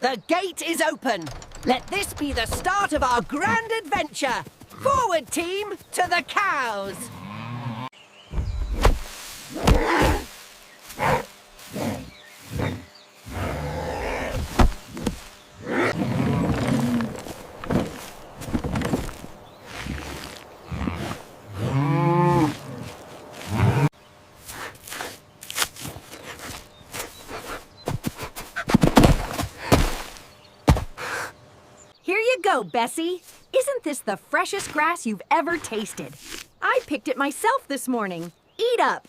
The gate is open. Let this be the start of our grand adventure. Forward, team, to the cows. Here you go, Bessie. Isn't this the freshest grass you've ever tasted? I picked it myself this morning. Eat up.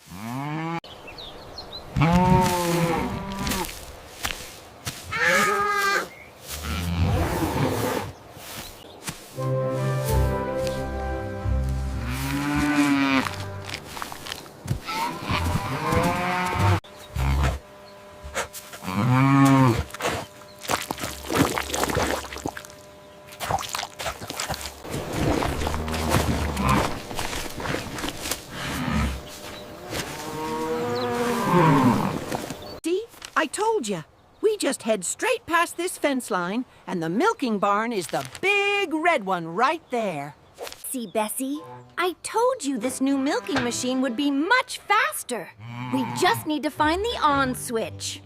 See? I told you. We just head straight past this fence line, and the milking barn is the big red one right there. See, Bessie, I told you this new milking machine would be much faster. We just need to find the on switch.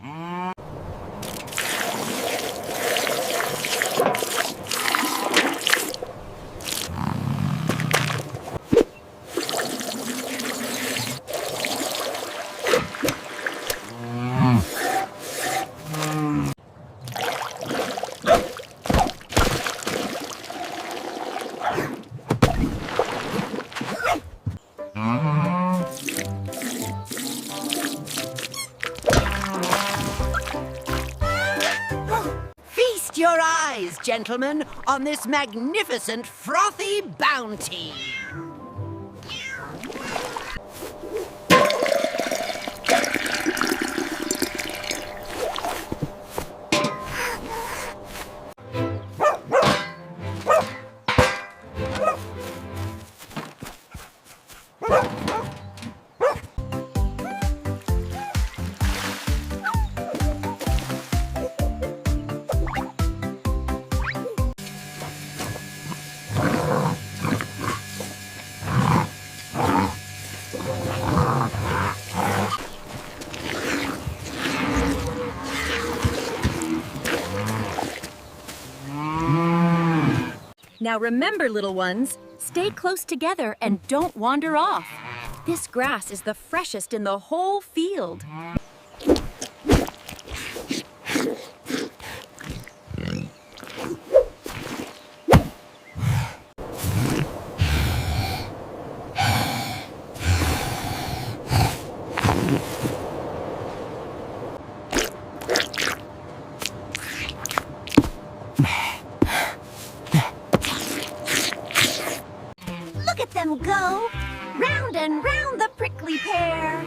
Feast your eyes, gentlemen, on this magnificent frothy bounty. Now remember, little ones, stay close together and don't wander off. This grass is the freshest in the whole field. Look at them go! Round and round the prickly pear!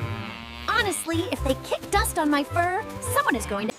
Honestly, if they kick dust on my fur, someone is going to...